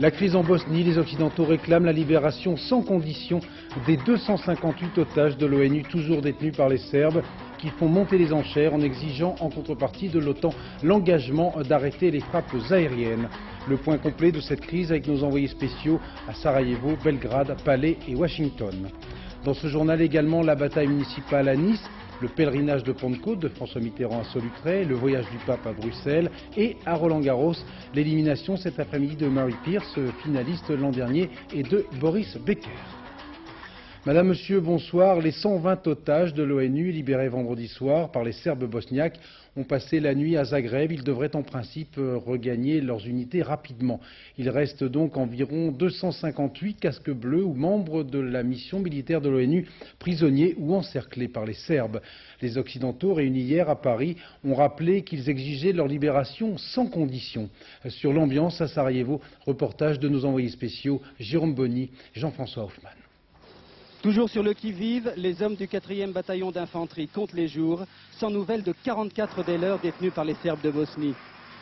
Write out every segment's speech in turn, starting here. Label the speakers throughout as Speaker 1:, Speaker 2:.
Speaker 1: La crise en Bosnie, les Occidentaux réclament la libération sans condition des 258 otages de l'ONU toujours détenus par les Serbes qui font monter les enchères en exigeant en contrepartie de l'OTAN l'engagement d'arrêter les frappes aériennes. Le point complet de cette crise avec nos envoyés spéciaux à Sarajevo, Belgrade, Palais et Washington. Dans ce journal également la bataille municipale à Nice, le pèlerinage de Pentecôte de François Mitterrand à Solutré, le voyage du pape à Bruxelles et à Roland-Garros, l'élimination cet après-midi de Mary Pierce, finaliste l'an dernier, et de Boris Becker. Madame, Monsieur, bonsoir. Les 120 otages de l'ONU libérés vendredi soir par les Serbes bosniaques ont passé la nuit à Zagreb. Ils devraient en principe regagner leurs unités rapidement. Il reste donc environ 258 casques bleus ou membres de la mission militaire de l'ONU, prisonniers ou encerclés par les Serbes. Les Occidentaux, réunis hier à Paris, ont rappelé qu'ils exigeaient leur libération sans condition. Sur l'ambiance à Sarajevo, reportage de nos envoyés spéciaux Jérôme Bonny, Jean-François Hoffmann.
Speaker 2: Toujours sur le qui-vive, les hommes du 4e bataillon d'infanterie comptent les jours, sans nouvelles de 44 des leurs détenus par les Serbes de Bosnie.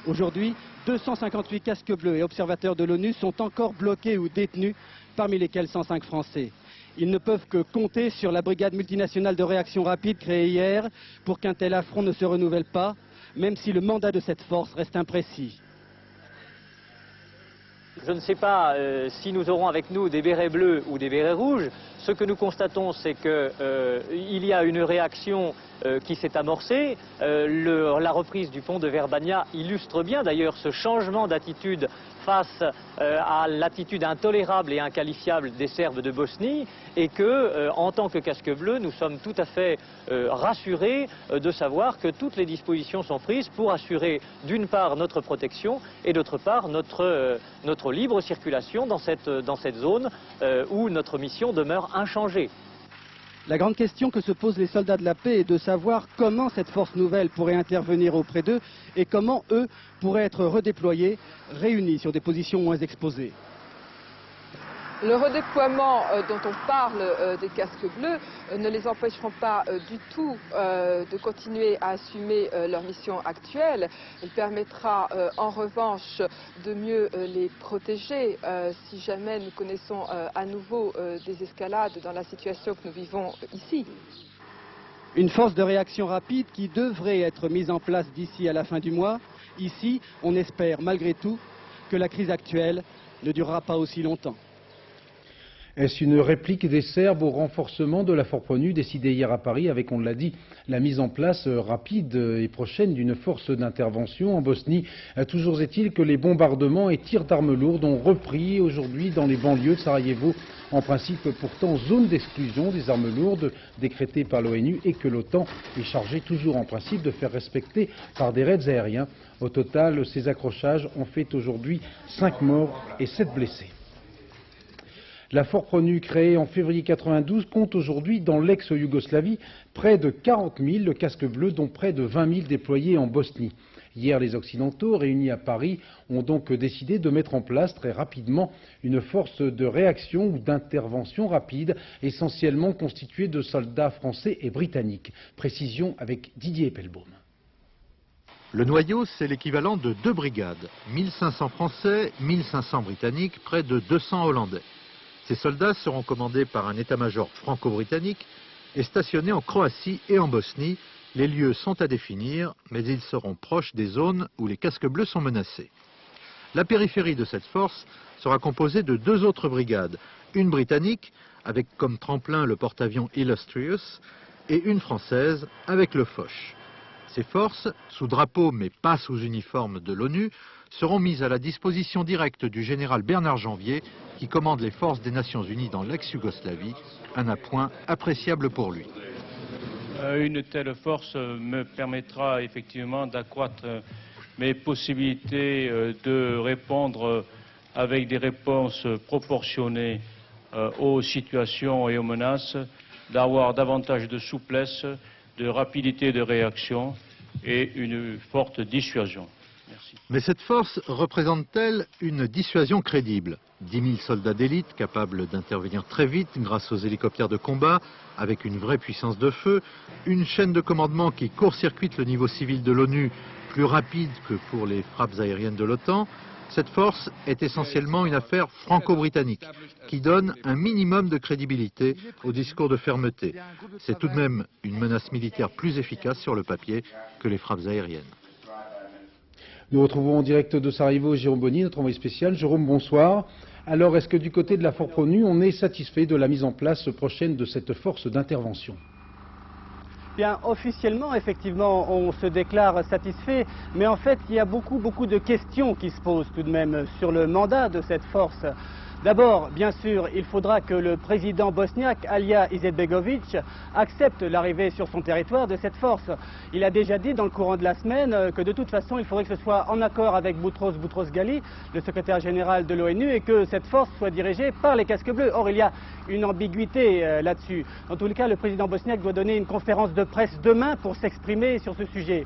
Speaker 2: Aujourd'hui, 258 casques bleus et observateurs de l'ONU sont encore bloqués ou détenus, parmi lesquels 105 Français. Ils ne peuvent que compter sur la brigade multinationale de réaction rapide créée hier pour qu'un tel affront ne se renouvelle pas, même si le mandat de cette force reste imprécis.
Speaker 3: Je ne sais pas si nous aurons avec nous des bérets bleus ou des bérets rouges. Ce que nous constatons, c'est qu'il y a une réaction qui s'est amorcée. La reprise du pont de Verbania illustre bien d'ailleurs ce changement d'attitude face à l'attitude intolérable et inqualifiable des Serbes de Bosnie, et que, en tant que casque bleu, nous sommes tout à fait rassurés de savoir que toutes les dispositions sont prises pour assurer d'une part notre protection et d'autre part notre libre circulation dans cette zone où notre mission demeure inchangée.
Speaker 2: La grande question que se posent les soldats de la paix est de savoir comment cette force nouvelle pourrait intervenir auprès d'eux et comment eux pourraient être redéployés, réunis sur des positions moins exposées.
Speaker 4: Le redéploiement dont on parle des casques bleus ne les empêcheront pas du tout de continuer à assumer leur mission actuelle. Il permettra en revanche de mieux les protéger si jamais nous connaissons à nouveau des escalades dans la situation que nous vivons ici.
Speaker 2: Une force de réaction rapide qui devrait être mise en place d'ici à la fin du mois. Ici, on espère malgré tout que la crise actuelle ne durera pas aussi longtemps.
Speaker 1: Est-ce une réplique des Serbes au renforcement de la force ONU décidée hier à Paris avec, on l'a dit, la mise en place rapide et prochaine d'une force d'intervention en Bosnie? Toujours est-il que les bombardements et tirs d'armes lourdes ont repris aujourd'hui dans les banlieues de Sarajevo, en principe pourtant zone d'exclusion des armes lourdes décrétée par l'ONU et que l'OTAN est chargée toujours en principe de faire respecter par des raids aériens. Au total, ces accrochages ont fait aujourd'hui 5 morts et 7 blessés. La force ONU créée en février 1992 compte aujourd'hui dans l'ex-Yougoslavie près de 40 000 casques bleus, dont près de 20 000 déployés en Bosnie. Hier, les Occidentaux, réunis à Paris, ont donc décidé de mettre en place très rapidement une force de réaction ou d'intervention rapide, essentiellement constituée de soldats français et britanniques. Précision avec Didier Eppelbaum.
Speaker 5: Le noyau, c'est l'équivalent de 2 brigades, 1500 Français, 1500 Britanniques, près de 200 Hollandais. Ces soldats seront commandés par un état-major franco-britannique et stationnés en Croatie et en Bosnie. Les lieux sont à définir, mais ils seront proches des zones où les casques bleus sont menacés. La périphérie de cette force sera composée de 2 autres brigades, une britannique, avec comme tremplin le porte-avions Illustrious, et une française, avec le Foch. Ces forces, sous drapeau mais pas sous uniforme de l'ONU, seront mises à la disposition directe du général Bernard Janvier, qui commande les forces des Nations Unies dans l'ex-Yougoslavie, un appoint appréciable pour lui.
Speaker 6: Une telle force me permettra effectivement d'accroître mes possibilités de répondre avec des réponses proportionnées aux situations et aux menaces, d'avoir davantage de souplesse, de rapidité de réaction et une forte dissuasion. Merci.
Speaker 5: Mais cette force représente-t-elle une dissuasion crédible? 10 000 soldats d'élite capables d'intervenir très vite grâce aux hélicoptères de combat, avec une vraie puissance de feu, une chaîne de commandement qui court-circuite le niveau civil de l'ONU Plus rapide que pour les frappes aériennes de l'OTAN, cette force est essentiellement une affaire franco-britannique qui donne un minimum de crédibilité au discours de fermeté. C'est tout de même une menace militaire plus efficace sur le papier que les frappes aériennes.
Speaker 1: Nous retrouvons en direct de Sarajevo Jérôme Boni, notre envoyé spécial. Jérôme, bonsoir. Alors, est-ce que du côté de la FORPRONU, on est satisfait de la mise en place prochaine de cette force d'intervention ?
Speaker 2: Bien, officiellement, effectivement, on se déclare satisfait, mais en fait, il y a beaucoup de questions qui se posent tout de même sur le mandat de cette force. D'abord, bien sûr, il faudra que le président bosniaque, Alija Izetbegović, accepte l'arrivée sur son territoire de cette force. Il a déjà dit dans le courant de la semaine que de toute façon, il faudrait que ce soit en accord avec Boutros Boutros-Ghali, le secrétaire général de l'ONU, et que cette force soit dirigée par les casques bleus. Or, il y a une ambiguïté là-dessus. Dans tous les cas, le président bosniaque doit donner une conférence de presse demain pour s'exprimer sur ce sujet.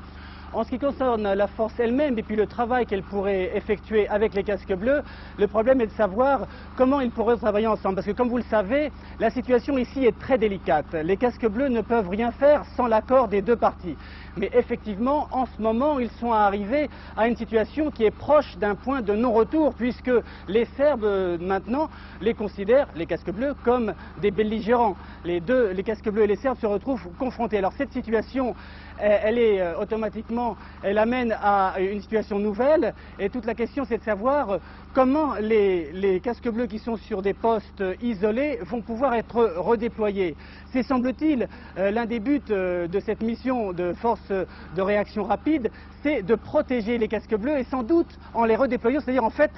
Speaker 2: En ce qui concerne la force elle-même et puis le travail qu'elle pourrait effectuer avec les casques bleus, le problème est de savoir comment ils pourraient travailler ensemble. Parce que comme vous le savez, la situation ici est très délicate. Les casques bleus ne peuvent rien faire sans l'accord des deux parties. Mais effectivement, en ce moment, ils sont arrivés à une situation qui est proche d'un point de non-retour, puisque les Serbes, maintenant, les considèrent, les casques bleus, comme des belligérants. Les casques bleus et les Serbes se retrouvent confrontés. Alors cette situation, elle est automatiquement, elle amène à une situation nouvelle, et toute la question c'est de savoir comment les casques bleus qui sont sur des postes isolés vont pouvoir être redéployés. C'est, semble-t-il, l'un des buts de cette mission de force de réaction rapide, c'est de protéger les casques bleus, et sans doute en les redéployant, c'est-à-dire en fait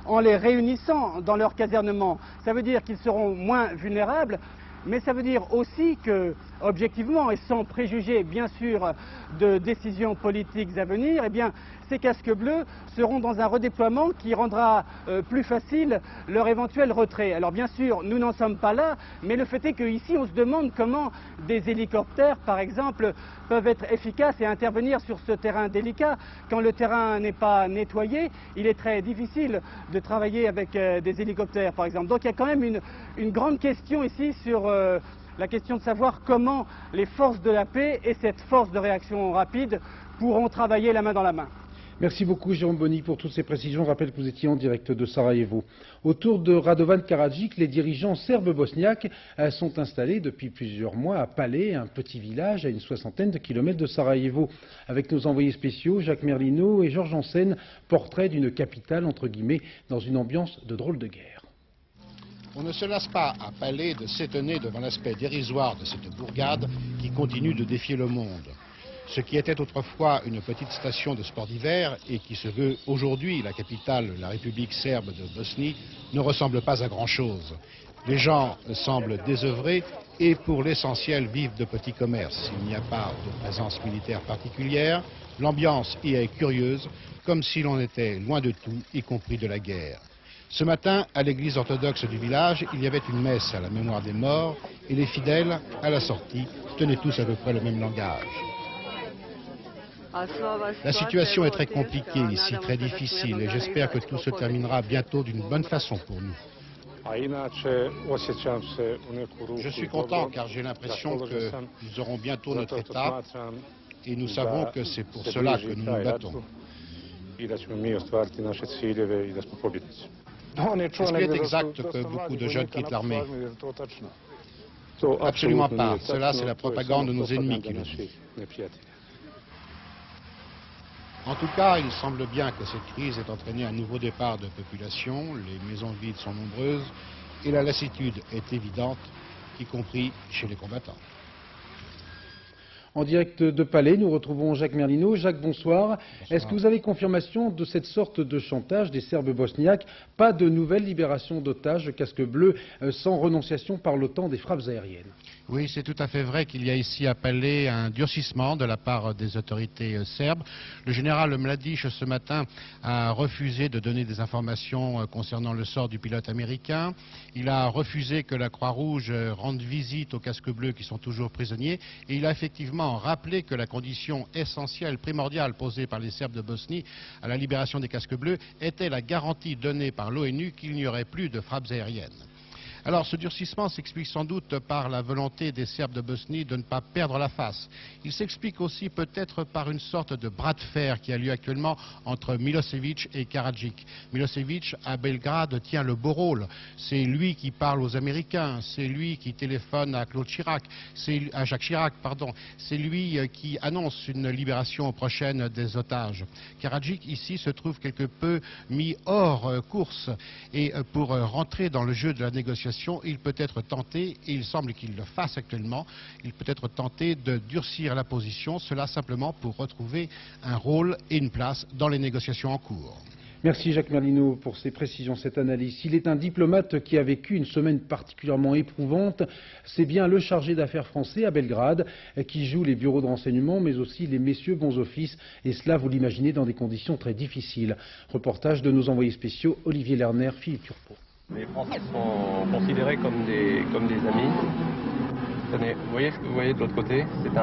Speaker 2: en les réunissant dans leur casernement. Ça veut dire qu'ils seront moins vulnérables, mais ça veut dire aussi que, objectivement et sans préjuger bien sûr de décisions politiques à venir, eh bien, ces casques bleus seront dans un redéploiement qui rendra plus facile leur éventuel retrait. Alors bien sûr, nous n'en sommes pas là, mais le fait est qu'ici on se demande comment des hélicoptères, par exemple, peuvent être efficaces et intervenir sur ce terrain délicat. Quand le terrain n'est pas nettoyé, il est très difficile de travailler avec des hélicoptères, par exemple. Donc il y a quand même une grande question ici sur la question de savoir comment les forces de la paix et cette force de réaction rapide pourront travailler la main dans la main.
Speaker 1: Merci beaucoup Jérôme Boni pour toutes ces précisions. Je rappelle que vous étiez en direct de Sarajevo. Autour de Radovan Karadžić, les dirigeants serbes bosniaques sont installés depuis plusieurs mois à Palais, un petit village à une soixantaine de kilomètres de Sarajevo. Avec nos envoyés spéciaux, Jacques Merlino et Georges Janssen, portrait d'une capitale entre guillemets dans une ambiance de drôle de guerre.
Speaker 7: On ne se lasse pas à Palais de s'étonner devant l'aspect dérisoire de cette bourgade qui continue de défier le monde. Ce qui était autrefois une petite station de sport d'hiver et qui se veut aujourd'hui la capitale, la République serbe de Bosnie, ne ressemble pas à grand-chose. Les gens semblent désœuvrés et pour l'essentiel vivent de petits commerces. Il n'y a pas de présence militaire particulière, l'ambiance y est curieuse, comme si l'on était loin de tout, y compris de la guerre. Ce matin, à l'église orthodoxe du village, il y avait une messe à la mémoire des morts et les fidèles, à la sortie, tenaient tous à peu près le même langage. La situation est très compliquée ici, très difficile, et j'espère que tout se terminera bientôt d'une bonne façon pour nous. Je suis content car j'ai l'impression que nous aurons bientôt notre État et nous savons que c'est pour cela que nous nous battons. Est-ce qu'il est exact que beaucoup de jeunes quittent l'armée? Absolument pas. Cela, c'est la propagande de nos ennemis qui le dit. En tout cas, il semble bien que cette crise ait entraîné un nouveau départ de population, les maisons vides sont nombreuses et la lassitude est évidente, y compris chez les combattants.
Speaker 1: En direct de Palais, nous retrouvons Jacques Merlino. Jacques, bonsoir. Est-ce que vous avez confirmation de cette sorte de chantage des Serbes bosniaques? Pas de nouvelle libération d'otages casque bleu sans renonciation par l'OTAN des frappes aériennes?
Speaker 7: Oui, c'est tout à fait vrai qu'il y a ici à Palais un durcissement de la part des autorités serbes. Le général Mladić, ce matin, a refusé de donner des informations concernant le sort du pilote américain. Il a refusé que la Croix-Rouge rende visite aux casques bleus qui sont toujours prisonniers. Et il a effectivement rappelé que la condition essentielle, primordiale posée par les Serbes de Bosnie à la libération des casques bleus était la garantie donnée par l'ONU qu'il n'y aurait plus de frappes aériennes. Alors ce durcissement s'explique sans doute par la volonté des Serbes de Bosnie de ne pas perdre la face. Il s'explique aussi peut-être par une sorte de bras de fer qui a lieu actuellement entre Milosevic et Karadzic. Milosevic à Belgrade tient le beau rôle. C'est lui qui parle aux Américains, c'est lui qui téléphone à Claude Chirac, à Jacques Chirac, pardon. C'est lui qui annonce une libération prochaine des otages. Karadzic ici se trouve quelque peu mis hors course et pour rentrer dans le jeu de la négociation, il peut être tenté, et il semble qu'il le fasse actuellement, il peut être tenté de durcir la position, cela simplement pour retrouver un rôle et une place dans les négociations en cours.
Speaker 1: Merci Jacques Merlino pour ces précisions, cette analyse. S'il est un diplomate qui a vécu une semaine particulièrement éprouvante, c'est bien le chargé d'affaires français à Belgrade qui joue les bureaux de renseignement, mais aussi les messieurs bons offices, et cela, vous l'imaginez, dans des conditions très difficiles. Reportage de nos envoyés spéciaux Olivier Lerner, Philippe Turpot.
Speaker 8: Les Français sont considérés comme des amis. Tenez, vous voyez de l'autre côté, c'est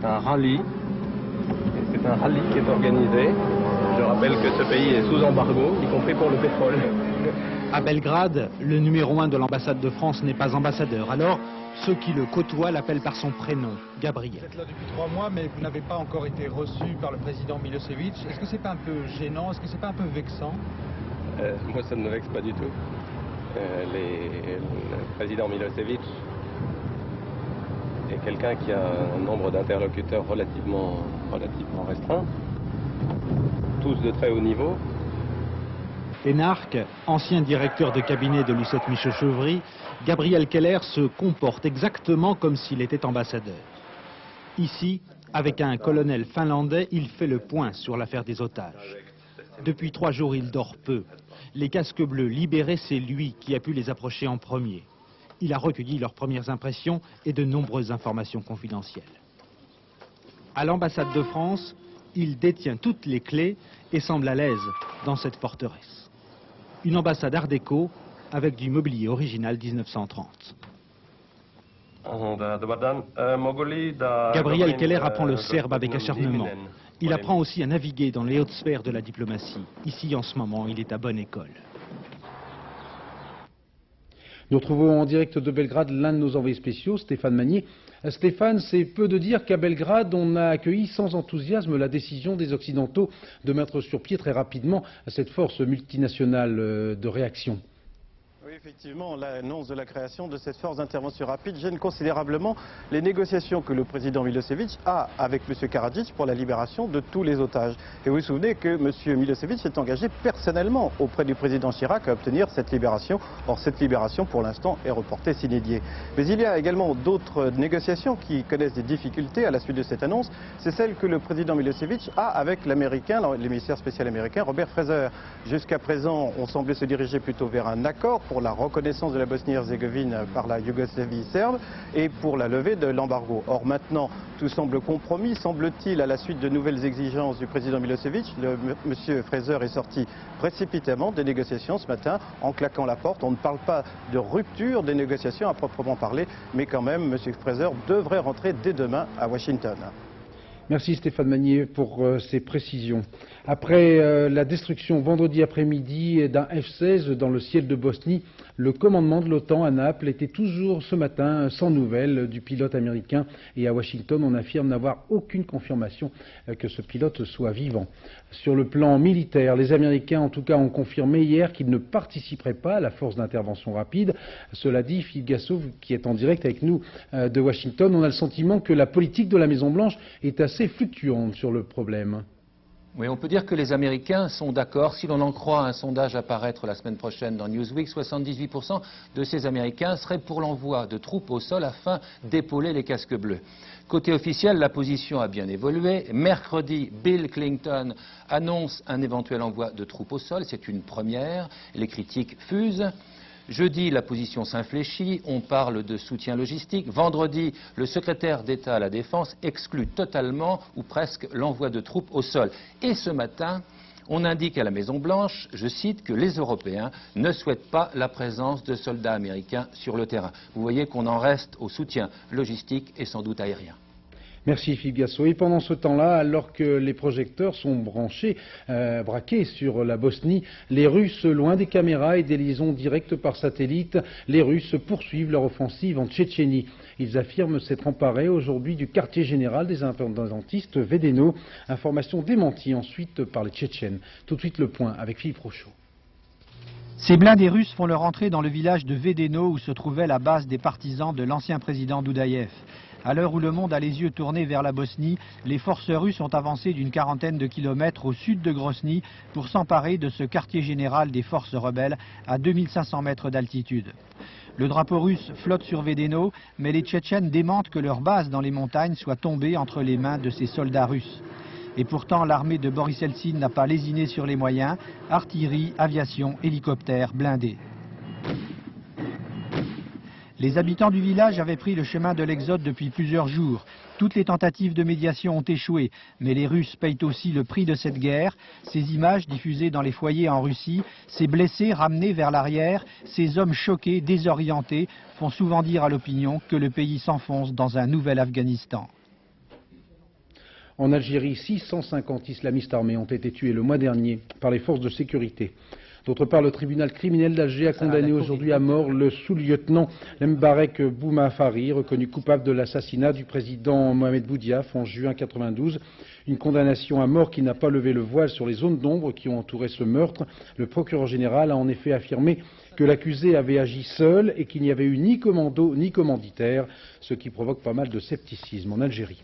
Speaker 8: un rallye. C'est un rallye qui est organisé. Je rappelle que ce pays est sous embargo, y compris pour le pétrole.
Speaker 2: À Belgrade, le numéro 1 de l'ambassade de France n'est pas ambassadeur. Alors, ceux qui le côtoient l'appellent par son prénom, Gabriel.
Speaker 9: Vous êtes là depuis 3 mois, mais vous n'avez pas encore été reçu par le président Milosevic. Est-ce que c'est pas un peu gênant? Est-ce que c'est pas un peu vexant?
Speaker 8: Moi, ça ne me vexe pas du tout. Le président Milosevic est quelqu'un qui a un nombre d'interlocuteurs relativement restreint, tous de très haut niveau.
Speaker 2: Énarque, ancien directeur de cabinet de Lucette Michel-Chevry, Gabriel Keller se comporte exactement comme s'il était ambassadeur. Ici, avec un colonel finlandais, il fait le point sur l'affaire des otages. Depuis 3 jours, il dort peu. Les casques bleus libérés, c'est lui qui a pu les approcher en premier. Il a recueilli leurs premières impressions et de nombreuses informations confidentielles. À l'ambassade de France, il détient toutes les clés et semble à l'aise dans cette forteresse. Une ambassade art déco avec du mobilier original 1930. Gabriel Keller apprend le serbe avec acharnement. Il apprend aussi à naviguer dans les hautes sphères de la diplomatie. Ici, en ce moment, il est à bonne école.
Speaker 1: Nous retrouvons en direct de Belgrade l'un de nos envoyés spéciaux, Stéphane Magnier. Stéphane, c'est peu de dire qu'à Belgrade, on a accueilli sans enthousiasme la décision des Occidentaux de mettre sur pied très rapidement cette force multinationale de réaction.
Speaker 10: Oui, effectivement, l'annonce de la création de cette force d'intervention rapide gêne considérablement les négociations que le président Milosevic a avec M. Karadzic pour la libération de tous les otages. Et vous vous souvenez que M. Milosevic s'est engagé personnellement auprès du président Chirac à obtenir cette libération. Or, cette libération, pour l'instant, est reportée sine die. Mais il y a également d'autres négociations qui connaissent des difficultés à la suite de cette annonce. C'est celle que le président Milosevic a avec l'Américain, l'émissaire spécial américain, Robert Fraser. Jusqu'à présent, on semblait se diriger plutôt vers un accord pour la reconnaissance de la Bosnie-Herzégovine par la Yougoslavie serbe et pour la levée de l'embargo. Or maintenant, tout semble compromis, semble-t-il, à la suite de nouvelles exigences du président Milosevic. M. Fraser est sorti précipitamment des négociations ce matin en claquant la porte. On ne parle pas de rupture des négociations à proprement parler, mais quand même, M. Fraser devrait rentrer dès demain à Washington.
Speaker 1: Merci Stéphane Magnier pour ces précisions. Après la destruction vendredi après-midi d'un F-16 dans le ciel de Bosnie, le commandement de l'OTAN à Naples était toujours ce matin sans nouvelles du pilote américain. Et à Washington, on affirme n'avoir aucune confirmation que ce pilote soit vivant. Sur le plan militaire, les Américains en tout cas ont confirmé hier qu'ils ne participeraient pas à la force d'intervention rapide. Cela dit, Philippe Gassot, qui est en direct avec nous de Washington, on a le sentiment que la politique de la Maison-Blanche est assez fluctuante sur le problème.
Speaker 11: Oui, on peut dire que les Américains sont d'accord. Si l'on en croit un sondage à paraître la semaine prochaine dans Newsweek, 78% de ces Américains seraient pour l'envoi de troupes au sol afin d'épauler les casques bleus. Côté officiel, la position a bien évolué. Mercredi, Bill Clinton annonce un éventuel envoi de troupes au sol. C'est une première. Les critiques fusent. Jeudi, la position s'infléchit, on parle de soutien logistique. Vendredi, le secrétaire d'État à la Défense exclut totalement ou presque l'envoi de troupes au sol. Et ce matin, on indique à la Maison-Blanche, je cite, que les Européens ne souhaitent pas la présence de soldats américains sur le terrain. Vous voyez qu'on en reste au soutien logistique et sans doute aérien.
Speaker 1: Merci Philippe Gassot. Et pendant ce temps-là, alors que les projecteurs sont braqués sur la Bosnie, les Russes, loin des caméras et des liaisons directes par satellite, les Russes poursuivent leur offensive en Tchétchénie. Ils affirment s'être emparés aujourd'hui du quartier général des indépendantistes Vedeno. Information démentie ensuite par les Tchétchènes. Tout de suite le point avec Philippe Rochaud.
Speaker 12: Ces blindés russes font leur entrée dans le village de Vedeno où se trouvait la base des partisans de l'ancien président Doudaïev. À l'heure où le monde a les yeux tournés vers la Bosnie, les forces russes ont avancé d'une quarantaine de kilomètres au sud de Grozny pour s'emparer de ce quartier général des forces rebelles à 2500 mètres d'altitude. Le drapeau russe flotte sur Vedeno, mais les Tchétchènes démentent que leur base dans les montagnes soit tombée entre les mains de ces soldats russes. Et pourtant, l'armée de Boris Eltsine n'a pas lésiné sur les moyens, artillerie, aviation, hélicoptères, blindés. Les habitants du village avaient pris le chemin de l'exode depuis plusieurs jours. Toutes les tentatives de médiation ont échoué, mais les Russes payent aussi le prix de cette guerre. Ces images diffusées dans les foyers en Russie, ces blessés ramenés vers l'arrière, ces hommes choqués, désorientés, font souvent dire à l'opinion que le pays s'enfonce dans un nouvel Afghanistan.
Speaker 1: En Algérie, 650 islamistes armés ont été tués le mois dernier par les forces de sécurité. D'autre part, le tribunal criminel d'Alger a condamné aujourd'hui à mort le sous-lieutenant Mbarek Boumafari, reconnu coupable de l'assassinat du président Mohamed Boudiaf en juin 1992. Une condamnation à mort qui n'a pas levé le voile sur les zones d'ombre qui ont entouré ce meurtre. Le procureur général a en effet affirmé que l'accusé avait agi seul et qu'il n'y avait eu ni commando ni commanditaire, ce qui provoque pas mal de scepticisme en Algérie.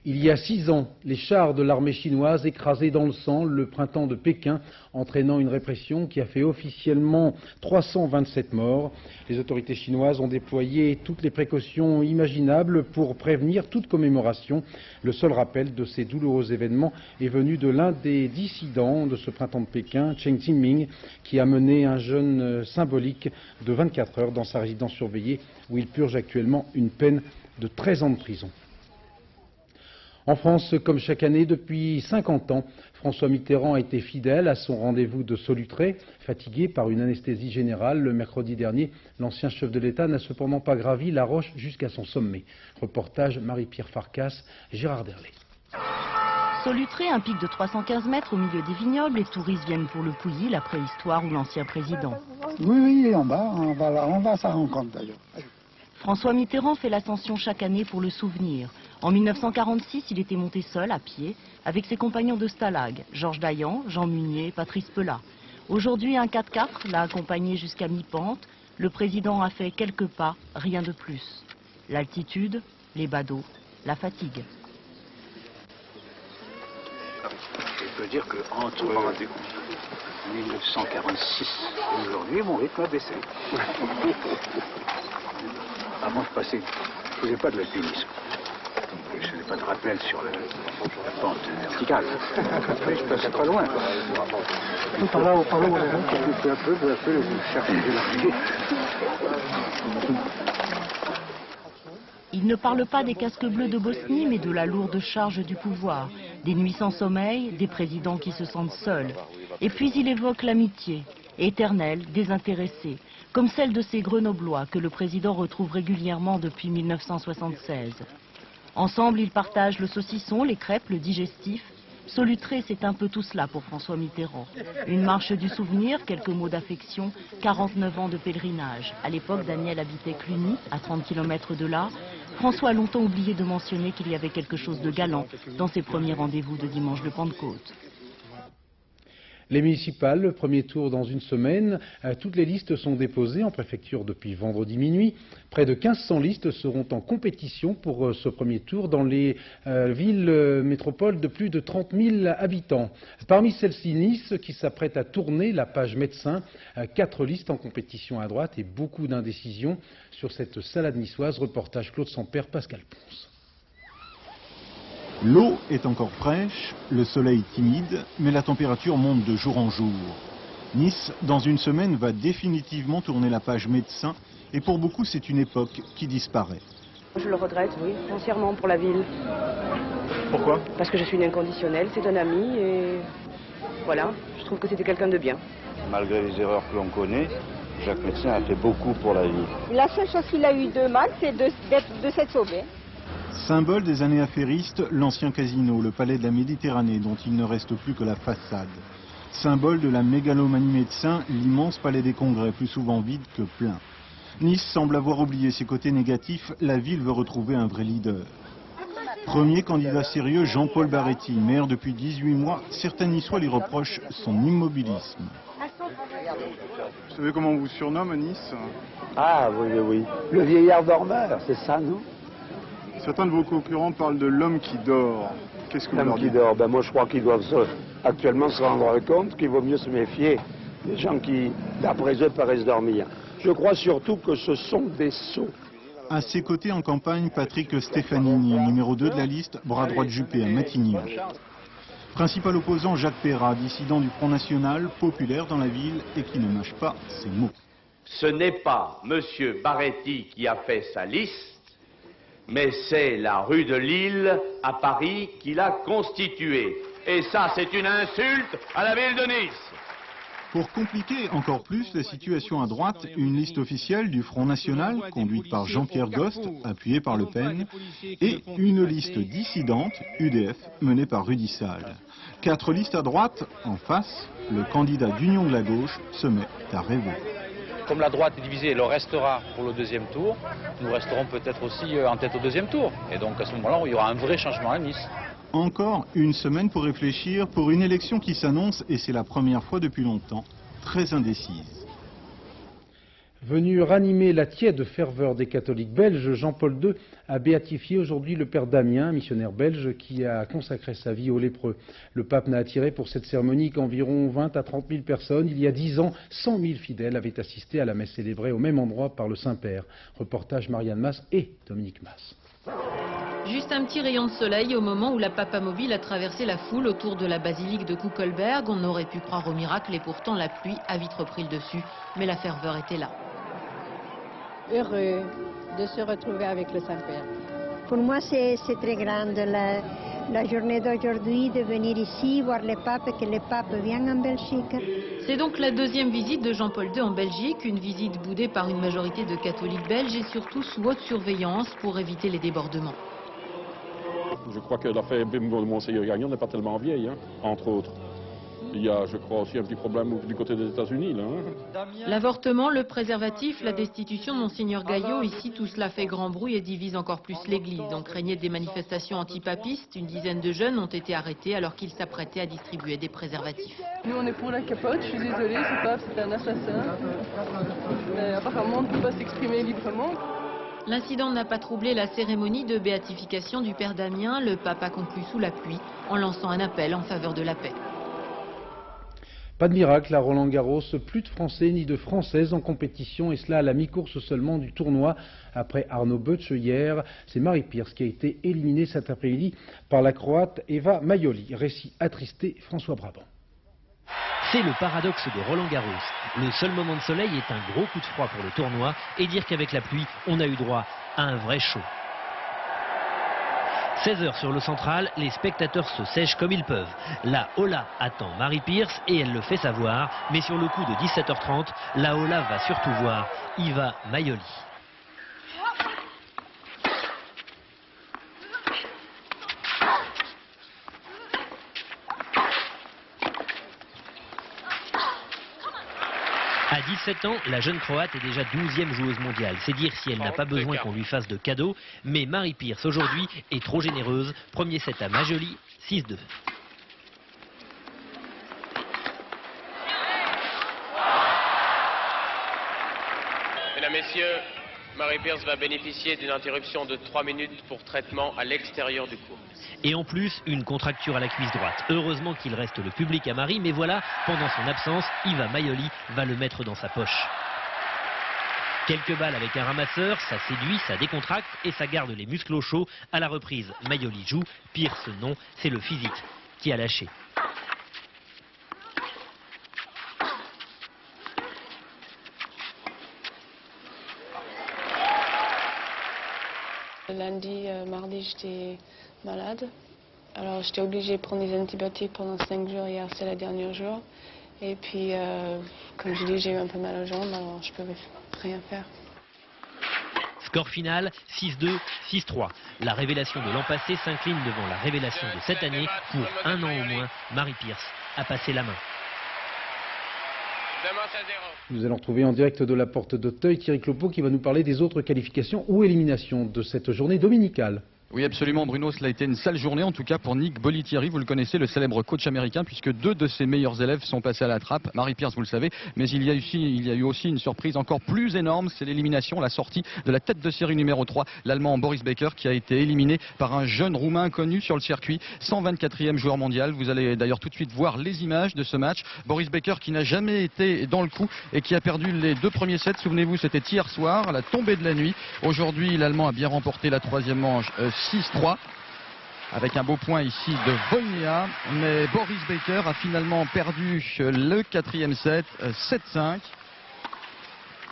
Speaker 1: Il y a 6 ans, les chars de l'armée chinoise écrasés dans le sang le printemps de Pékin, entraînant une répression qui a fait officiellement 327 morts. Les autorités chinoises ont déployé toutes les précautions imaginables pour prévenir toute commémoration. Le seul rappel de ces douloureux événements est venu de l'un des dissidents de ce printemps de Pékin, Chen Ximing, qui a mené un jeûne symbolique de 24 heures dans sa résidence surveillée, où il purge actuellement une peine de 13 ans de prison. En France, comme chaque année depuis 50 ans, François Mitterrand a été fidèle à son rendez-vous de Solutré. Fatigué par une anesthésie générale le mercredi dernier, l'ancien chef de l'État n'a cependant pas gravi la roche jusqu'à son sommet. Reportage Marie-Pierre Farkas, Gérard Derlet.
Speaker 13: Solutré, un pic de 315 mètres au milieu des vignobles, les touristes viennent pour le Pouilly, la préhistoire ou l'ancien président.
Speaker 14: Oui, en bas, on va à sa rencontre d'ailleurs.
Speaker 13: François Mitterrand fait l'ascension chaque année pour le souvenir. En 1946, il était monté seul, à pied, avec ses compagnons de stalag, Georges Dayan, Jean Munier, Patrice Pelat. Aujourd'hui, un 4x4 l'a accompagné jusqu'à mi-pente. Le président a fait quelques pas, rien de plus. L'altitude, les badauds, la fatigue.
Speaker 15: Je peux dire qu'entre 1946 et aujourd'hui, mon rythme a baissé. Avant, je faisais pas de l'alpinisme. Je faisais pas de rappel sur la pente verticale. Après, je passais pas loin. Par là, peu à peu, je cherche à élargir.
Speaker 13: Il ne parle pas des casques bleus de Bosnie, mais de la lourde charge du pouvoir, des nuits sans sommeil, des présidents qui se sentent seuls. Et puis il évoque l'amitié, éternelle, désintéressée, comme celle de ces Grenoblois que le président retrouve régulièrement depuis 1976. Ensemble, ils partagent le saucisson, les crêpes, le digestif. Solutré, c'est un peu tout cela pour François Mitterrand. Une marche du souvenir, quelques mots d'affection, 49 ans de pèlerinage. À l'époque, Daniel habitait Cluny, à 30 km de là. François a longtemps oublié de mentionner qu'il y avait quelque chose de galant dans ses premiers rendez-vous de dimanche de Pentecôte.
Speaker 1: Les municipales, le premier tour dans une semaine, toutes les listes sont déposées en préfecture depuis vendredi minuit. Près de 1500 listes seront en compétition pour ce premier tour dans les villes métropoles de plus de 30 000 habitants. Parmi celles-ci, Nice, qui s'apprête à tourner la page médecin, 4 listes en compétition à droite et beaucoup d'indécisions sur cette salade niçoise. Reportage Claude Sampère, Pascal Ponce.
Speaker 16: L'eau est encore fraîche, le soleil timide, mais la température monte de jour en jour. Nice, dans une semaine, va définitivement tourner la page médecin, et pour beaucoup, c'est une époque qui disparaît.
Speaker 17: Je le regrette, oui, foncièrement pour la ville.
Speaker 16: Pourquoi?
Speaker 17: Parce que je suis une inconditionnelle, c'est un ami, et voilà, je trouve que c'était quelqu'un de bien.
Speaker 18: Malgré les erreurs que l'on connaît, Jacques Médecin a fait beaucoup pour la ville.
Speaker 19: La seule chose qu'il a eu de mal, c'est de s'être sauvé.
Speaker 16: Symbole des années affairistes, l'ancien casino, le palais de la Méditerranée, dont il ne reste plus que la façade. Symbole de la mégalomanie médecin, l'immense palais des congrès, plus souvent vide que plein. Nice semble avoir oublié ses côtés négatifs, la ville veut retrouver un vrai leader. Premier candidat sérieux, Jean-Paul Baretti, maire depuis 18 mois, certains Niçois lui reprochent son immobilisme.
Speaker 19: Vous savez comment on vous surnomme à Nice?
Speaker 15: Ah oui. Le vieillard dormeur, c'est ça, non?
Speaker 19: Certains de vos concurrents parlent de l'homme qui dort. Qu'est-ce que vous leur dites?
Speaker 15: L'homme qui dort, moi je crois qu'ils doivent actuellement se rendre compte qu'il vaut mieux se méfier des gens qui, d'après eux, paraissent dormir. Je crois surtout que ce sont des sots.
Speaker 16: À ses côtés en campagne, Patrick Stefanini, numéro 2 de la liste, bras droit de Juppé à Matignon. Principal opposant, Jacques Perrat, dissident du Front National, populaire dans la ville et qui ne mâche pas ses mots.
Speaker 20: Ce n'est pas M. Baretti qui a fait sa liste, mais c'est la rue de Lille à Paris qui l'a constituée. Et ça, c'est une insulte à la ville de Nice.
Speaker 16: Pour compliquer encore plus la situation à droite, une liste officielle du Front National, conduite par Jean-Pierre Gost, appuyée par Le Pen, et une liste dissidente, UDF, menée par Rudy Sall. 4 listes à droite, en face, le candidat d'Union de la gauche se met à rêver.
Speaker 21: Comme la droite est divisée, elle restera pour le deuxième tour, nous resterons peut-être aussi en tête au deuxième tour. Et donc à ce moment-là, il y aura un vrai changement à Nice.
Speaker 16: Encore une semaine pour réfléchir pour une élection qui s'annonce, et c'est la première fois depuis longtemps, très indécise.
Speaker 1: Venu ranimer la tiède ferveur des catholiques belges, Jean-Paul II a béatifié aujourd'hui le père Damien, missionnaire belge qui a consacré sa vie aux lépreux. Le pape n'a attiré pour cette cérémonie qu'environ 20 à 30 000 personnes. Il y a 10 ans, 100 000 fidèles avaient assisté à la messe célébrée au même endroit par le Saint-Père. Reportage Marianne Mas et Dominique Mas.
Speaker 22: Juste un petit rayon de soleil au moment où la papamobile a traversé la foule autour de la basilique de Kuckelberg. On aurait pu croire au miracle et pourtant la pluie a vite repris le dessus. Mais la ferveur était là.
Speaker 23: Heureux de se retrouver avec le Saint-Père.
Speaker 24: Pour moi, c'est très grande la journée d'aujourd'hui, de venir ici, voir le pape, et que le pape vienne en Belgique.
Speaker 22: C'est donc la deuxième visite de Jean-Paul II en Belgique, une visite boudée par une majorité de catholiques belges et surtout sous haute surveillance pour éviter les débordements.
Speaker 25: Je crois que l'affaire Bimbo de Monseigneur Gagnon n'est pas tellement vieille, hein, entre autres. Il y a, je crois, aussi un petit problème du côté des États-Unis, là. Hein.
Speaker 22: L'avortement, le préservatif, la destitution de Monseigneur Gaillot, ici tout cela fait grand bruit et divise encore plus l'Église. On craignait des manifestations antipapistes. Une dizaine de jeunes ont été arrêtés alors qu'ils s'apprêtaient à distribuer des préservatifs.
Speaker 26: Nous on est pour la capote, je suis désolée, ce pape c'est un assassin. Mais apparemment on ne peut pas s'exprimer librement.
Speaker 22: L'incident n'a pas troublé la cérémonie de béatification du père Damien. Le pape a conclu sous la pluie en lançant un appel en faveur de la paix.
Speaker 1: Pas de miracle à Roland-Garros, plus de Français ni de Françaises en compétition, et cela à la mi-course seulement du tournoi. Après Arnaud Butch hier, c'est Mary Pierce qui a été éliminée cet après-midi par la Croate Eva Maioli. Récit attristé, François Brabant.
Speaker 27: C'est le paradoxe de Roland-Garros. Le seul moment de soleil est un gros coup de froid pour le tournoi, et dire qu'avec la pluie, on a eu droit à un vrai show. 16h sur le central, les spectateurs se sèchent comme ils peuvent. La Ola attend Mary Pierce et elle le fait savoir. Mais sur le coup de 17h30, la Ola va surtout voir Eva Maioli. À 17 ans, la jeune Croate est déjà 12e joueuse mondiale. C'est dire si elle n'a pas besoin qu'on lui fasse de cadeaux. Mais Mary Pierce, aujourd'hui, est trop généreuse. Premier set à Maioli, 6-2.
Speaker 28: Mesdames, Messieurs, Mary Pierce va bénéficier d'une interruption de 3 minutes pour traitement à l'extérieur du court.
Speaker 27: Et en plus, une contracture à la cuisse droite. Heureusement qu'il reste le public à Marie, mais voilà, pendant son absence, Eva Maioli va le mettre dans sa poche. Quelques balles avec un ramasseur, ça séduit, ça décontracte et ça garde les muscles au chaud. À la reprise, Maioli joue, Pierce non, c'est le physique qui a lâché.
Speaker 29: Lundi, mardi, j'étais malade. Alors j'étais obligée de prendre des antibiotiques pendant 5 jours. Hier, c'est le dernier jour. Et puis, comme je dis, j'ai eu un peu mal aux jambes, alors je ne pouvais rien faire.
Speaker 27: Score final 6-2, 6-3. La révélation de l'an passé s'incline devant la révélation de cette année. Pour un an au moins, Mary Pierce a passé la main.
Speaker 1: Nous allons retrouver en direct de la porte d'Auteuil Thierry Clopeau qui va nous parler des autres qualifications ou éliminations de cette journée dominicale.
Speaker 2: Oui, absolument, Bruno. Cela a été une sale journée, en tout cas pour Nick Bollettieri. Vous le connaissez, le célèbre coach américain, puisque 2 de ses meilleurs élèves sont passés à la trappe. Mary Pierce, vous le savez. Mais il y a eu aussi une surprise encore plus énorme. C'est l'élimination, la sortie de la tête de série numéro 3, l'Allemand Boris Becker, qui a été éliminé par un jeune Roumain connu sur le circuit, 124e joueur mondial. Vous allez d'ailleurs tout de suite voir les images de ce match. Boris Becker qui n'a jamais été dans le coup et qui a perdu les 2 premiers sets. Souvenez-vous, c'était hier soir, à la tombée de la nuit. Aujourd'hui, l'Allemand a bien remporté la 3e manche 6-3 avec un beau point ici de Wojnia, mais Boris Becker a finalement perdu le 4e set 7-5.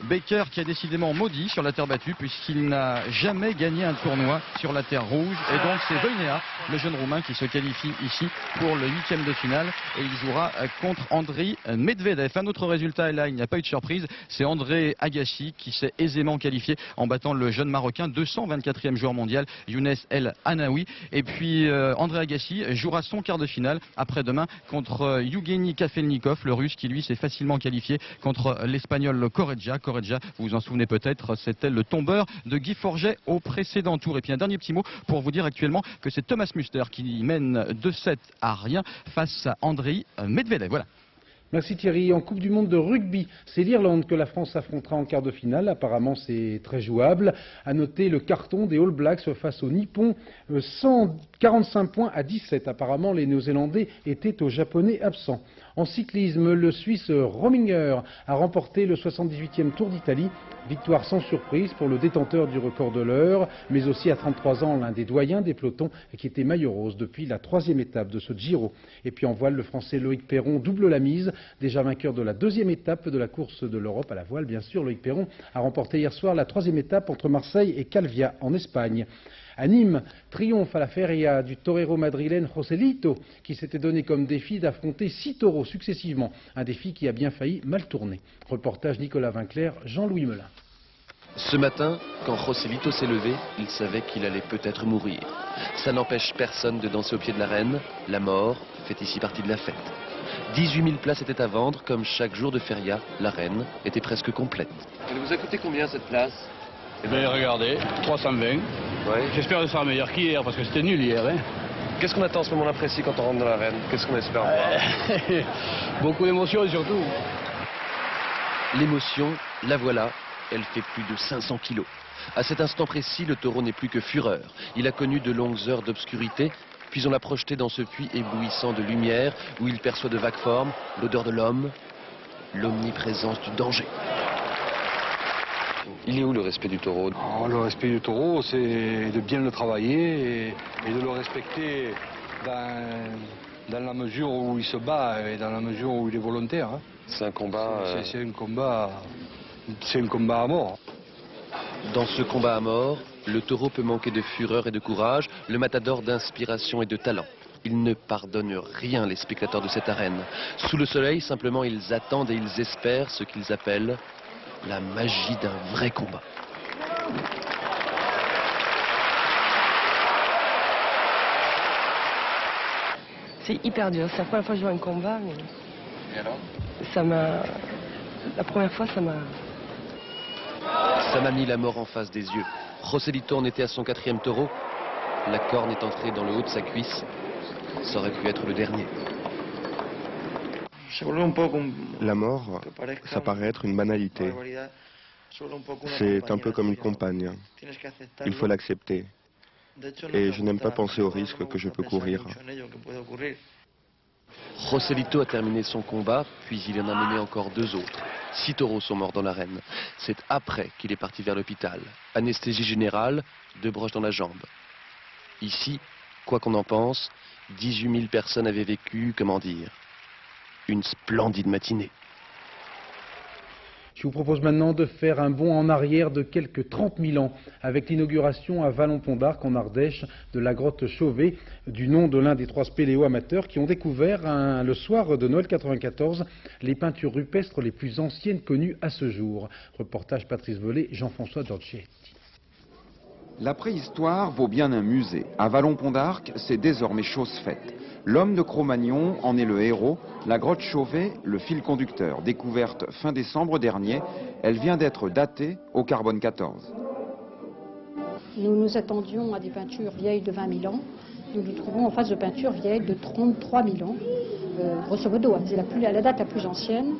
Speaker 2: Becker qui est décidément maudit sur la terre battue puisqu'il n'a jamais gagné un tournoi sur la terre rouge, et donc c'est Wojnia, le jeune Roumain, qui se qualifie ici pour le 8e de finale et il jouera contre Andriy Medvedev. Un autre résultat, et là il n'y a pas eu de surprise, c'est André Agassi qui s'est aisément qualifié en battant le jeune Marocain, 224e joueur mondial, Younes El Anaoui. Et puis André Agassi jouera son quart de finale après-demain contre Evgeny Kafelnikov, le Russe, qui lui s'est facilement qualifié contre l'Espagnol Correggia. Correggia, vous vous en souvenez peut-être, c'était le tombeur de Guy Forget au précédent tour. Et puis un dernier petit mot pour vous dire actuellement que c'est Thomas Muster qui mène 2-7 à rien face à Andriy Medvedev. Voilà.
Speaker 1: Merci Thierry. En Coupe du Monde de rugby, c'est l'Irlande que la France affrontera en quart de finale. Apparemment, c'est très jouable. À noter le carton des All Blacks face aux Nippons, 145 points à 17. Apparemment, les Néo-Zélandais étaient aux Japonais absents. En cyclisme, le Suisse Rominger a remporté le 78e Tour d'Italie. Victoire sans surprise pour le détenteur du record de l'heure, mais aussi à 33 ans l'un des doyens des pelotons qui était maillot rose depuis la 3e étape de ce Giro. Et puis en voile, le Français Loïc Perron double la mise, déjà vainqueur de la 2e étape de la course de l'Europe à la voile. Bien sûr, Loïc Perron a remporté hier soir la 3e étape entre Marseille et Calvia en Espagne. À Nîmes, triomphe à la feria du torero madrilène Joselito, qui s'était donné comme défi d'affronter 6 taureaux successivement. Un défi qui a bien failli mal tourner. Reportage Nicolas Vinclair, Jean-Louis Melin.
Speaker 3: Ce matin, quand Joselito s'est levé, il savait qu'il allait peut-être mourir. Ça n'empêche personne de danser au pied de la reine. La mort fait ici partie de la fête. 18 000 places étaient à vendre, comme chaque jour de feria, la reine était presque complète. Elle vous a coûté combien cette place?
Speaker 4: Eh bien, regardez, 320. Ouais. J'espère que ce sera meilleur qu'hier, parce que c'était nul hier. Hein.
Speaker 3: Qu'est-ce qu'on attend à ce moment-là précis quand on rentre dans l'arène? Qu'est-ce qu'on espère voir?
Speaker 4: Beaucoup d'émotions, surtout.
Speaker 3: L'émotion, la voilà, elle fait plus de 500 kilos. À cet instant précis, le taureau n'est plus que fureur. Il a connu de longues heures d'obscurité, puis on l'a projeté dans ce puits éblouissant de lumière, où il perçoit de vagues formes, l'odeur de l'homme, l'omniprésence du danger. Il est où le respect du taureau?
Speaker 5: Le respect du taureau, c'est de bien le travailler et de le respecter dans la mesure où il se bat et dans la mesure où il est volontaire. Hein.
Speaker 3: C'est un combat...
Speaker 5: C'est un combat à mort.
Speaker 3: Dans ce combat à mort, le taureau peut manquer de fureur et de courage, le matador d'inspiration et de talent. Il ne pardonne rien, les spectateurs de cette arène. Sous le soleil, simplement, ils attendent et ils espèrent ce qu'ils appellent la magie d'un vrai combat.
Speaker 6: C'est hyper dur. C'est la première fois que je vois un combat, mais...
Speaker 3: Et alors?
Speaker 6: Ça m'a... La première fois, ça m'a...
Speaker 3: Ça m'a mis la mort en face des yeux. Joselito en était à son 4e taureau. La corne est entrée dans le haut de sa cuisse. Ça aurait pu être le dernier.
Speaker 7: La mort, ça paraît être une banalité. C'est un peu comme une compagne. Il faut l'accepter. Et je n'aime pas penser au risque que je peux courir.
Speaker 3: Joselito a terminé son combat, puis il en a mené encore 2 autres. 6 taureaux sont morts dans l'arène. C'est après qu'il est parti vers l'hôpital. Anesthésie générale, 2 broches dans la jambe. Ici, quoi qu'on en pense, 18 000 personnes avaient vécu, comment dire, une splendide matinée.
Speaker 1: Je vous propose maintenant de faire un bond en arrière de quelques 30 000 ans avec l'inauguration à Vallon-Pont d'Arc en Ardèche de la grotte Chauvet, du nom de l'un des 3 spéléo-amateurs qui ont découvert le soir de Noël 94 les peintures rupestres les plus anciennes connues à ce jour. Reportage Patrice Vollet, Jean-François Giorgetti.
Speaker 8: La préhistoire vaut bien un musée. À Vallon-Pont d'Arc, c'est désormais chose faite. L'homme de Cro-Magnon en est le héros, la grotte Chauvet, le fil conducteur. Découverte fin décembre dernier, elle vient d'être datée au carbone 14.
Speaker 23: Nous nous attendions à des peintures vieilles de 20 000 ans. Nous nous trouvons en face de peintures vieilles de 33 000 ans, grosso modo, c'est la date la plus ancienne.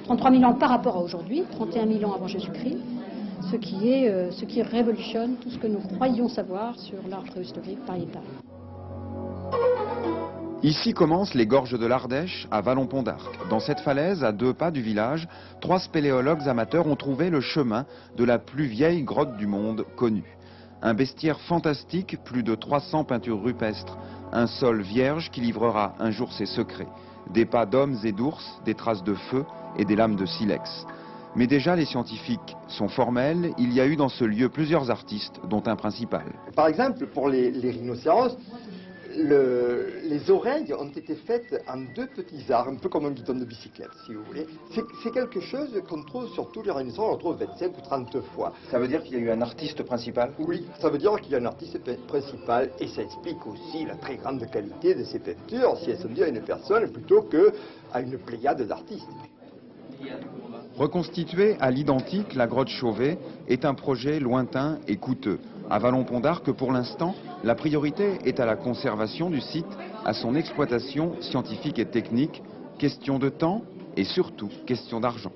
Speaker 23: 33 000 ans par rapport à aujourd'hui, 31 000 ans avant Jésus-Christ, ce qui révolutionne tout ce que nous croyions savoir sur l'art préhistorique pariétal.
Speaker 8: Ici commencent les gorges de l'Ardèche, à Vallon-Pont d'Arc. Dans cette falaise, à 2 pas du village, 3 spéléologues amateurs ont trouvé le chemin de la plus vieille grotte du monde connue. Un bestiaire fantastique, plus de 300 peintures rupestres, un sol vierge qui livrera un jour ses secrets. Des pas d'hommes et d'ours, des traces de feu et des lames de silex. Mais déjà les scientifiques sont formels, il y a eu dans ce lieu plusieurs artistes, dont un principal.
Speaker 9: Par exemple, pour les rhinocéros, les oreilles ont été faites en 2 petits arts, un peu comme un guidon de bicyclette, si vous voulez. C'est quelque chose qu'on trouve sur tous les rhinocéros, on le trouve 25 ou 30 fois.
Speaker 8: Ça veut dire qu'il y a eu un artiste principal?
Speaker 9: Oui, ça veut dire qu'il y a un artiste principal, et ça explique aussi la très grande qualité de ces peintures, si elles sont dues à une personne plutôt qu'à une pléiade d'artistes.
Speaker 8: Reconstituée à l'identique, la grotte Chauvet est un projet lointain et coûteux. À Vallon-Pont d'Arc, pour l'instant, la priorité est à la conservation du site, à son exploitation scientifique et technique, question de temps et surtout question d'argent.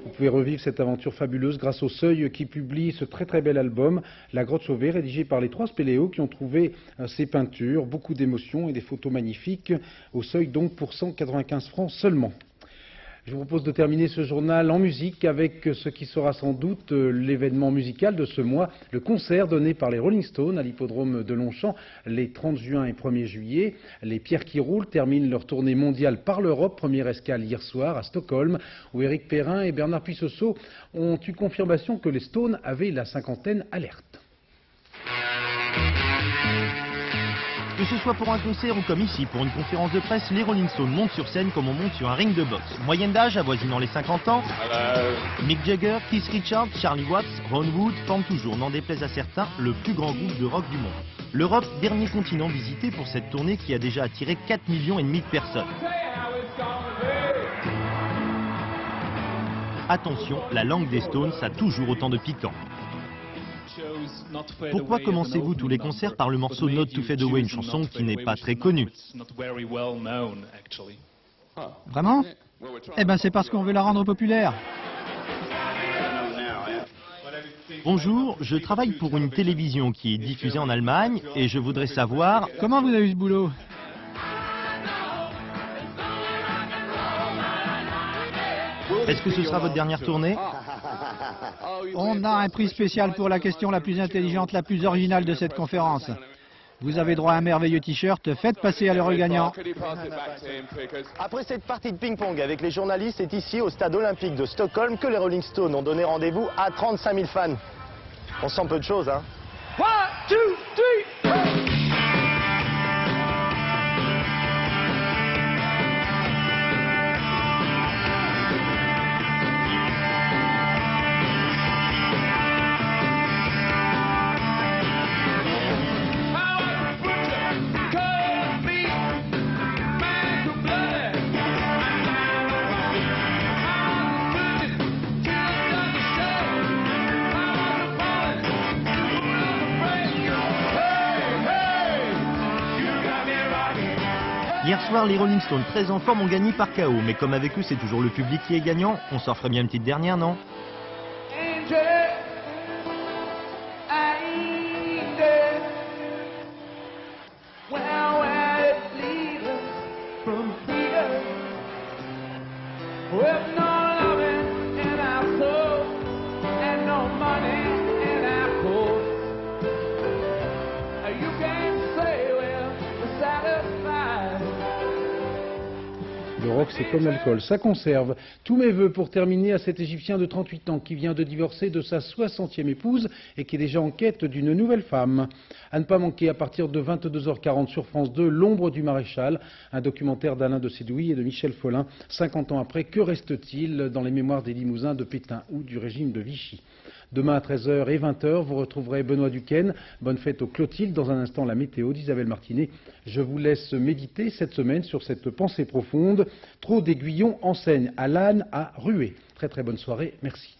Speaker 1: Vous pouvez revivre cette aventure fabuleuse grâce au Seuil qui publie ce très bel album, La Grotte Chauvet, rédigé par les 3 spéléos qui ont trouvé ces peintures, beaucoup d'émotions et des photos magnifiques, au Seuil donc pour 195 francs seulement. Je vous propose de terminer ce journal en musique avec ce qui sera sans doute l'événement musical de ce mois, le concert donné par les Rolling Stones à l'hippodrome de Longchamp les 30 juin et 1er juillet. Les Pierres qui roulent terminent leur tournée mondiale par l'Europe, première escale hier soir à Stockholm, où Éric Perrin et Bernard Puissosseau ont eu confirmation que les Stones avaient la cinquantaine alerte.
Speaker 10: Que ce soit pour un concert ou comme ici, pour une conférence de presse, les Rolling Stones montent sur scène comme on monte sur un ring de boxe. Moyenne d'âge avoisinant les 50 ans. Mick Jagger, Keith Richards, Charlie Watts, Ron Wood forment toujours, n'en déplaise à certains, le plus grand groupe de rock du monde. L'Europe, dernier continent visité pour cette tournée qui a déjà attiré 4,5 millions de personnes. Attention, la langue des Stones a toujours autant de piquant. Pourquoi commencez-vous tous les concerts par le morceau Not to Fade Away, une chanson qui n'est pas très connue?
Speaker 11: Vraiment? Eh ben c'est parce qu'on veut la rendre populaire.
Speaker 10: Bonjour, je travaille pour une télévision qui est diffusée en Allemagne et je voudrais savoir...
Speaker 11: Comment vous avez eu ce boulot?
Speaker 10: Est-ce que ce sera votre dernière tournée?
Speaker 11: On a un prix spécial pour la question la plus intelligente, la plus originale de cette conférence. Vous avez droit à un merveilleux t-shirt, faites passer à l'heureux gagnant.
Speaker 12: Après cette partie de ping-pong avec les journalistes, c'est ici au stade olympique de Stockholm que les Rolling Stones ont donné rendez-vous à 35 000 fans. On sent peu de choses, hein. 1, 2, 3, 4.
Speaker 10: Hier soir, les Rolling Stones, très en forme, ont gagné par KO. Mais comme avec eux, c'est toujours le public qui est gagnant, on s'en ferait bien une petite dernière, non?
Speaker 1: Le rock, c'est comme l'alcool, ça conserve. Tous mes vœux pour terminer à cet Égyptien de 38 ans qui vient de divorcer de sa 60e épouse et qui est déjà en quête d'une nouvelle femme. À ne pas manquer à partir de 22h40 sur France 2, L'ombre du maréchal, un documentaire d'Alain de Sédouy et de Michel Follin. 50 ans après, que reste-t-il dans les mémoires des Limousins de Pétain ou du régime de Vichy? Demain à 13h et 20h, vous retrouverez Benoît Duquesne. Bonne fête aux Clotilde. Dans un instant, la météo d'Isabelle Martinet. Je vous laisse méditer cette semaine sur cette pensée profonde. Trop d'aiguillons enseignent à l'âne à ruer. Très très bonne soirée. Merci.